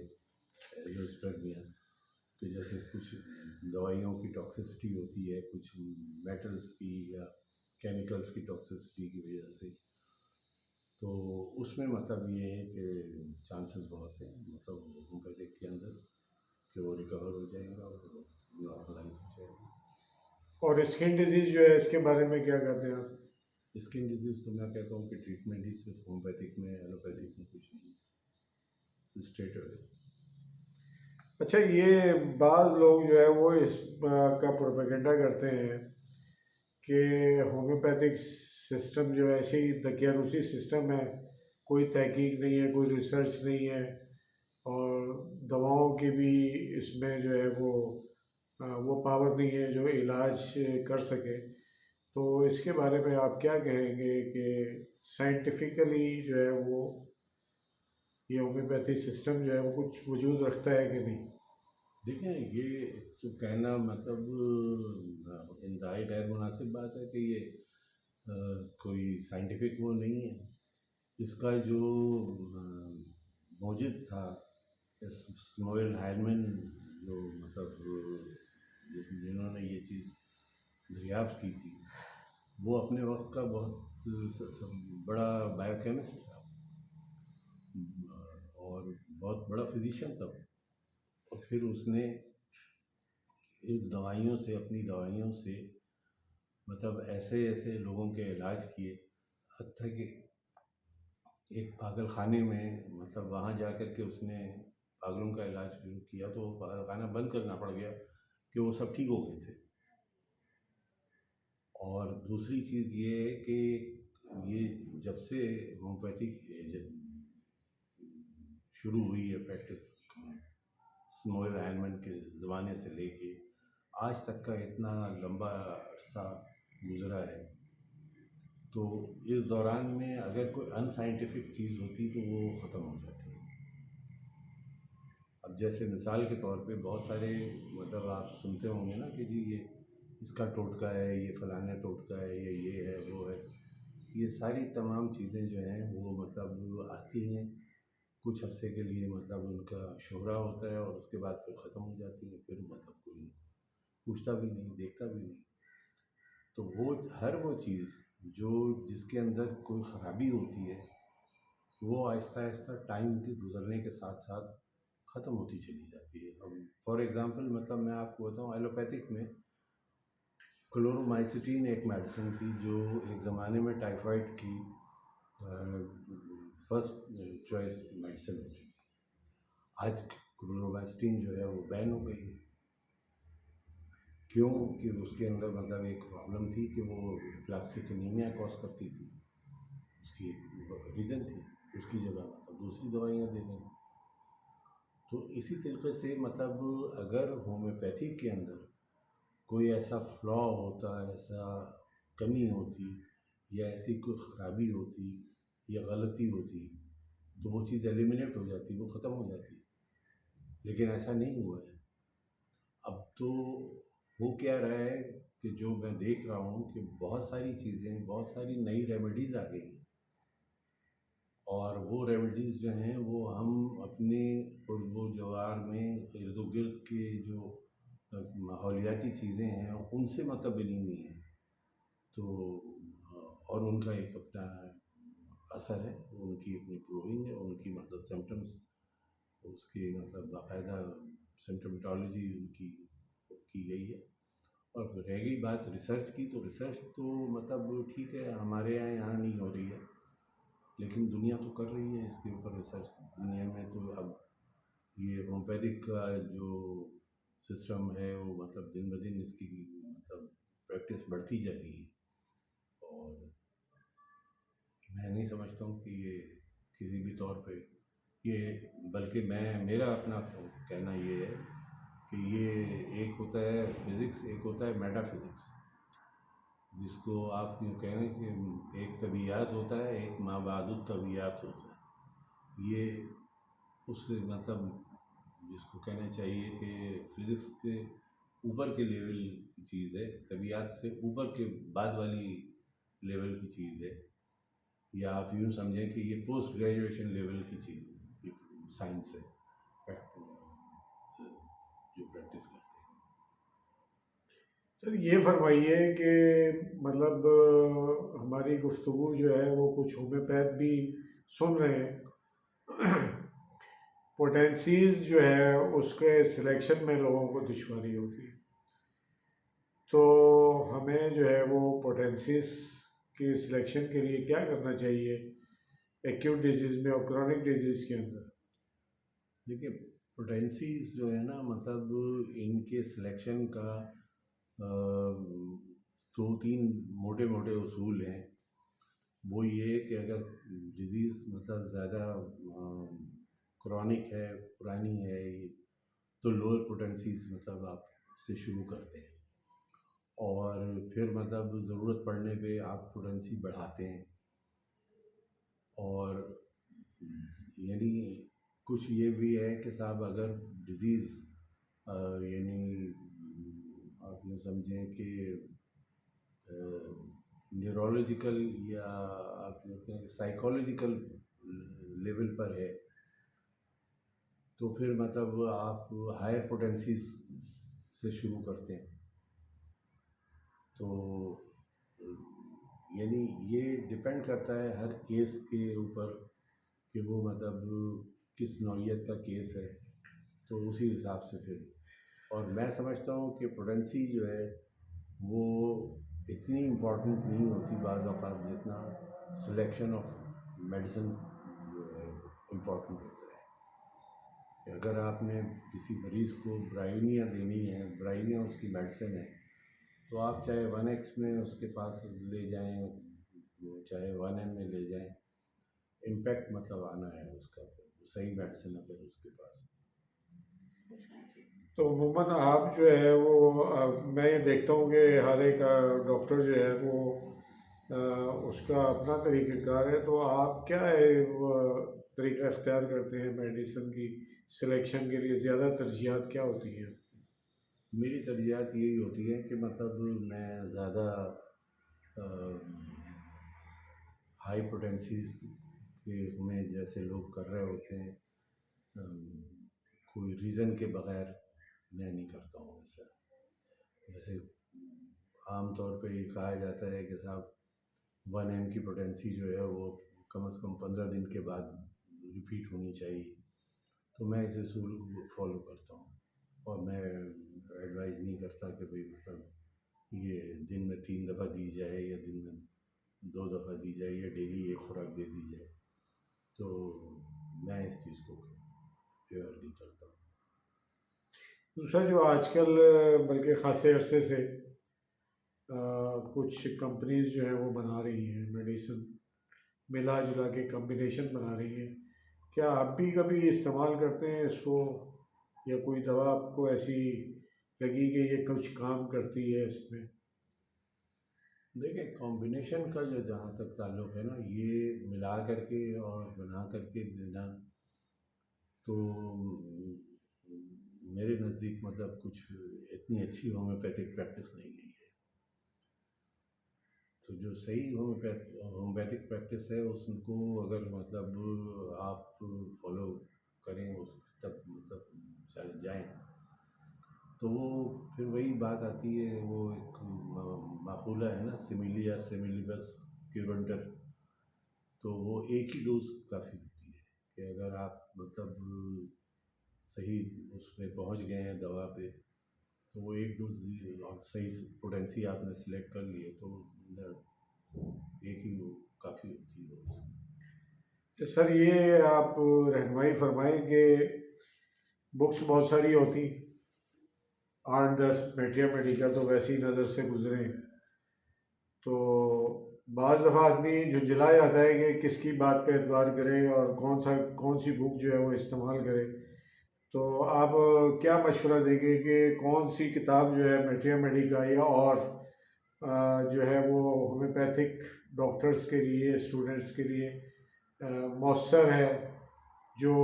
एंजियोस्पर्मिया, कि जैसे कुछ दवाइयों की टॉक्सिसिटी होती है, कुछ मेटल्स की या केमिकल्स की टॉक्सिसिटी की वजह से, तो उसमें मतलब ये है कि चांसेस बहुत हैं मतलब होम्योपैथिक के अंदर कि वो रिकवर हो जाएगा और नॉर्मलाइज हो जाएगा। और स्किन डिजीज जो है इसके बारे में क्या कहते हैं आप? स्किन डिजीज़ तो मैं कहता हूँ कि ट्रीटमेंट ही सिर्फ होम्योपैथिक में एलोपैथिक में कुछ नहीं, स्ट्रेट अवे। अच्छा ये बाज़ लोग जो है वो इस का प्रोपेगेंडा करते हैं कि होम्योपैथिक सिस्टम जो है ऐसी दकियानूसी सिस्टम है, कोई तहकीक नहीं है, कोई रिसर्च नहीं है, और दवाओं की भी इसमें जो है वो पावर नहीं है जो इलाज कर सके। तो इसके बारे में आप क्या कहेंगे कि साइंटिफिकली जो है वो ये होम्योपैथी सिस्टम जो है वो कुछ वजूद रखता है कि नहीं? देखिए ये तो कहना मतलब इंतहाई गैर मुनासिब बात है कि ये अ, कोई साइंटिफिक वो नहीं है। इसका जो मौजूद था स्मोएल हाइलमैन, जो मतलब जिन्होंने ये चीज़ दरियाफ्त की थी, वो अपने वक्त का बहुत बड़ा बायोकेमिस्ट था और बहुत बड़ा फिजिशियन था। और फिर उसने एक दवाइयों से अपनी दवाइयों से मतलब ऐसे ऐसे लोगों के इलाज किए, हत्ता कि एक पागल खाने में मतलब वहाँ जा कर के उसने पागलों का इलाज शुरू किया तो वो पागल खाना बंद करना पड़ गया कि वो सब ठीक हो गए थे। और दूसरी चीज़ ये है कि ये जब से होम्योपैथिक शुरू हुई है प्रैक्टिस स्मोएल हाइलमैन के ज़माने से लेके आज तक का इतना लंबा अरसा गुजरा है, तो इस दौरान में अगर कोई अनसाइंटिफिक चीज़ होती तो वो ख़त्म हो जाती। अब जैसे मिसाल के तौर पे बहुत सारे मतलब आप सुनते होंगे ना कि जी ये इसका टोटका है, ये फलाना टोटका है, ये है, वो है। ये सारी तमाम चीज़ें जो हैं वो मतलब आती हैं, कुछ अरसे के लिए मतलब उनका शोहरा होता है और उसके बाद फिर ख़त्म हो जाती हैं, फिर मतलब कोई पूछता भी नहीं, देखता भी नहीं। तो वो चीज़ जो जिसके अंदर कोई ख़राबी होती है, वो आहिस्ता आहिस्ता टाइम के गुज़रने के साथ साथ ख़त्म होती चली जाती है। अब फॉर एग्ज़ाम्पल मतलब मैं आपको बताऊँ, एलोपैथिक में क्लोरोमाइसिटीन एक मेडिसिन थी जो एक ज़माने में टाइफाइड की फर्स्ट चॉइस मेडिसिन होती थी। आज क्लोरोमाइसिटीन जो है वो बैन हो गई है। क्यों? कि उसके अंदर मतलब एक प्रॉब्लम थी कि वो प्लास्टिक एनीमिया कॉज करती थी, उसकी एक रीज़न थी। उसकी जगह मतलब दूसरी दवाइयाँ दे रहे हैं। तो इसी तरीके से मतलब अगर होम्योपैथी के अंदर कोई ऐसा फ्लॉ होता, ऐसा कमी होती या ऐसी कोई ख़राबी होती या गलती होती, तो वो चीज़ एलिमिनेट हो जाती, वो ख़त्म हो जाती। लेकिन ऐसा नहीं हुआ है। अब तो हो क्या रहा है कि जो मैं देख रहा हूँ कि बहुत सारी चीज़ें, बहुत सारी नई रेमेडीज़ आ गई हैं और वो रेमेडीज़ जो हैं वो हम अपने वो जवार में इर्द-गिर्द के जो माहौलियाती चीज़ें हैं उनसे मतलब बनी हुई हैं। तो और उनका एक अपना असर है, उनकी अपनी प्रूविंग है, उनकी मतलब सिम्पटम्स, उसकी मतलब बाकायदा सिम्टोमेटोलॉजी उनकी की गई है। और रह गई बात रिसर्च की, तो रिसर्च तो मतलब ठीक है, हमारे यहाँ नहीं हो रही है, लेकिन दुनिया तो कर रही है इसके ऊपर रिसर्च। दुनिया में तो अब ये होम्योपैथिक का जो सिस्टम है वो मतलब दिन ब दिन इसकी मतलब प्रैक्टिस बढ़ती जा रही है। और मैं नहीं समझता हूँ कि ये किसी भी तौर पे ये, बल्कि मेरा अपना कहना ये है कि ये एक होता है फिज़िक्स, एक होता है मेटाफिज़िक्स, जिसको आप यूँ कहें कि एक तबीयात होता है, एक माबादुत तबीयात होता है। ये उससे मतलब जिसको कहना चाहिए कि फिज़िक्स के ऊपर के लेवल की चीज़ है, तबीयात से ऊपर के बाद वाली लेवल की चीज़ है, या आप यूँ समझें कि ये पोस्ट ग्रेजुएशन लेवल की चीज़ ये साइंस है, जो प्रैक्टिस करते हैं। सर ये फरमाइए कि मतलब हमारी गुफ्तगू जो है वो कुछ होम्योपैथ भी सुन रहे हैं। पोटेंसीज जो है उसके सिलेक्शन में लोगों को दुश्वारी होती है, तो हमें जो है वो पोटेंसीज की सिलेक्शन के लिए क्या करना चाहिए एक्यूट डिजीज़ में और क्रॉनिक डिजीज़ के अंदर? देखिए, पोटेंसीज़ जो है ना मतलब इनके सिलेक्शन का 2-3 मोटे-मोटे उसूल हैं। वो ये कि अगर डिज़ीज़ मतलब ज़्यादा क्रॉनिक है, पुरानी है ये, तो लोअर पोटेंसीज़ मतलब आप से शुरू करते हैं और फिर मतलब ज़रूरत पड़ने पे आप पोटेंसी बढ़ाते हैं। और यानी कुछ ये भी है कि साहब अगर डिज़ीज़ यानी आप यूँ समझें कि न्यूरोलॉजिकल या आप यूँ कहें साइकोलॉजिकल लेवल पर है, तो फिर मतलब आप हायर पोटेंसीज़ से शुरू करते हैं। तो यानी ये डिपेंड करता है हर केस के ऊपर कि वो मतलब किस नौइयत का केस है, तो उसी हिसाब से फिर। और मैं समझता हूँ कि पोटेंसी जो है वो इतनी इम्पोर्टेंट नहीं होती बाज़ औक़ात जितना सिलेक्शन ऑफ मेडिसिन जो है इम्पोर्टेंट होता है। कि अगर आपने किसी मरीज़ को ब्राइनिया देनी है, ब्राइनिया उसकी मेडिसिन है, तो आप चाहे 1x में उसके पास ले जाएँ, चाहे 1m में ले जाएँ, इम्पैक्ट मतलब आना है उसका, सही मेडिसिन अगर उसके पास। तो अमूमन आप जो है वो मैं ये देखता हूँ कि हर एक डॉक्टर जो है वो उसका अपना तरीक़ाकार है, तो आप क्या है वो तरीक़ा इख्तियार करते हैं मेडिसिन की सिलेक्शन के लिए ज़्यादा तरजीहात क्या होती हैं? मेरी तरजीहात यही होती है कि मतलब मैं ज़्यादा हाई पोटेंसीज के में जैसे लोग कर रहे होते हैं, कोई रीज़न के बगैर मैं नहीं करता हूँ ऐसा। जैसे आम तौर पे ये कहा जाता है कि साहब 1 M की पोटेंसी जो है वो कम से कम 15 दिन के बाद रिपीट होनी चाहिए, तो मैं इसे असूल फॉलो करता हूँ। और मैं एडवाइस नहीं करता कि भाई मतलब ये दिन में 3 दफ़ा दी जाए या दिन में 2 दफ़ा दी जाए या डेली एक खुराक दे दी जाए, तो मैं इस चीज़ को फेवर नहीं करता। दूसरा जो आजकल बल्कि ख़ासे अरसे से कुछ कंपनीज जो है वो बना रही हैं मेडिसिन, मिला जुला के कम्बिनेशन बना रही हैं, क्या आप भी कभी इस्तेमाल करते हैं इसको, या कोई दवा आपको ऐसी लगी कि ये कुछ काम करती है इसमें? देखिए, कॉम्बिनेशन का जो जहाँ तक ताल्लुक़ है ना, ये मिला करके और बना करके देना, तो मेरे नज़दीक मतलब कुछ इतनी अच्छी होम्योपैथिक प्रैक्टिस नहीं है। तो जो सही होम्योपैथिक प्रैक्टिस है उसको अगर मतलब आप फॉलो करें, उस तक मतलब जाएं, तो वो फिर वही बात आती है, वो एक माकूला है ना, सिमिलिया सिमिलिबस क्यूरेंटर। तो वो एक ही डोज काफ़ी होती है कि अगर आप मतलब सही उसमें पहुंच गए हैं दवा पे, तो वो एक डोज और सही पोटेंसी आपने सिलेक्ट कर ली है, तो एक ही वो काफ़ी होती है उसमें। तो सर ये आप रहनुमाई फरमाएं कि बुक्स बहुत सारी होती, 8-10 मेट्रिया तो वैसी नज़र से गुजरे, तो बाज़ दफ़ा आदमी झुंझला जाता है कि किसकी बात पे एतबार करे और कौन सी बुक जो है वो इस्तेमाल करे। तो आप क्या मशवरा देंगे कि कौन सी किताब जो है मेट्रिया या और जो है वो होम्योपैथिक डॉक्टर्स के लिए, स्टूडेंट्स के लिए मौसर है, जो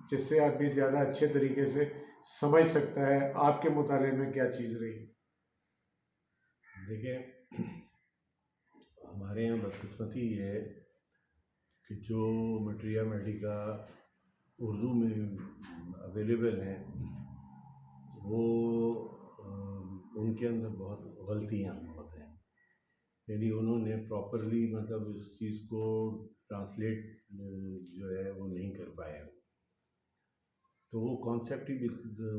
जिससे आदमी ज़्यादा अच्छे तरीके से समझ सकता है? आपके मुताले में क्या चीज़ रही? देखिए, हमारे यहाँ बदकिस्मती ये है कि जो मेट्रिया उर्दू में अवेलेबल हैं, वो उनके अंदर बहुत गलतियाँ बहुत हैं। यानी उन्होंने प्रॉपरली मतलब इस चीज़ को ट्रांसलेट जो है वो नहीं कर पाए, तो वो कॉन्सेप्ट ही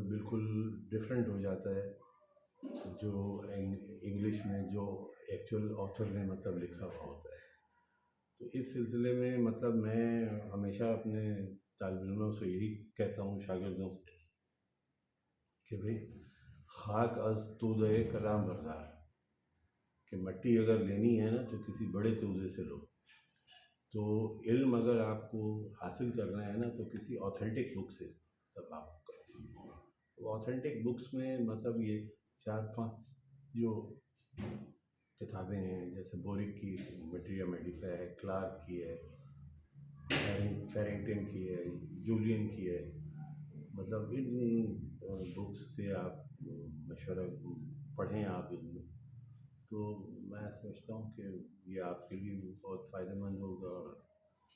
बिल्कुल डिफरेंट हो जाता है जो इंग्लिश में जो एक्चुअल ऑथर ने मतलब लिखा हुआ होता है। तो इस सिलसिले में मतलब मैं हमेशा अपने तालिब इल्मों से यही कहता हूँ, शागिर्दों से, कि भाई खाक अज तूदे कलाम बरदार, कि मिट्टी अगर लेनी है ना तो किसी बड़े तूदे से लो। तो इल्म अगर आपको हासिल करना है ना तो किसी ऑथेंटिक बुक से तब आप करो। तो ऑथेंटिक बुक्स में मतलब ये 4-5 जो किताबें हैं, जैसे बोरिक की मेट्रिया है, क्लार्क की है, फेरिंगटन की है, जूलियन की है, मतलब इन बुक्स से आप मशवरा पढ़ें आप इनमें, तो मैं समझता हूँ कि ये आपके लिए भी बहुत फ़ायदेमंद होगा और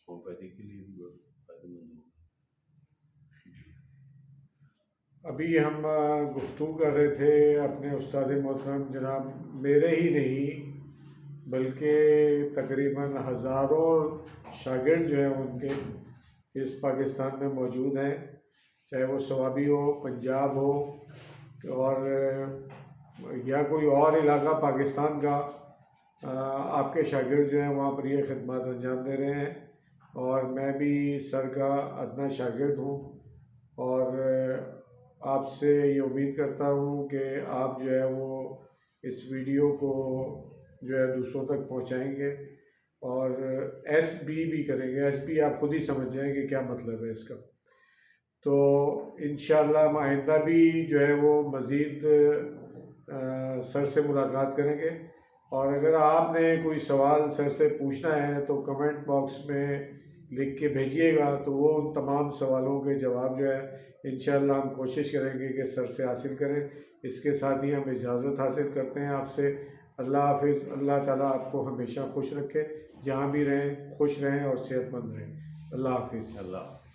होम्योपैथी के लिए भी बहुत फ़ायदेमंद होगा। अभी हम गुफ्तगू कर रहे थे अपने उस्ताद मोहतरम जनाब, मेरे ही नहीं बल्कि तकरीबन हज़ारों शागिर्द जो हैं उनके इस पाकिस्तान में मौजूद हैं, चाहे वो सवाबी हो, पंजाब हो और या कोई और इलाका पाकिस्तान का। आपके शागिर्द जो हैं वहाँ पर ये खिदमत अंजाम दे रहे हैं, और मैं भी सर का अदना शागिर्द हूँ, और आपसे ये उम्मीद करता हूँ कि आप जो है वो इस वीडियो को जो है दूसरों तक पहुँचाएँगे और एसबी भी करेंगे। एसबी आप खुद ही समझ जाएंगे क्या मतलब है इसका। तो इंशाअल्लाह आइंदा भी जो है वो मज़ीद सर से मुलाकात करेंगे, और अगर आपने कोई सवाल सर से पूछना है तो कमेंट बॉक्स में लिख के भेजिएगा तो वो उन तमाम सवालों के जवाब जो है इंशाअल्लाह हम कोशिश करेंगे कि सर से हासिल करें। इसके साथ ही हम इजाज़त हासिल करते हैं आपसे। अल्लाह हाफिज़। अल्लाह ताला आपको हमेशा खुश रखे, जहाँ भी रहें खुश रहें और सेहतमंद रहें। अल्लाह हाफिज़। अल्लाह।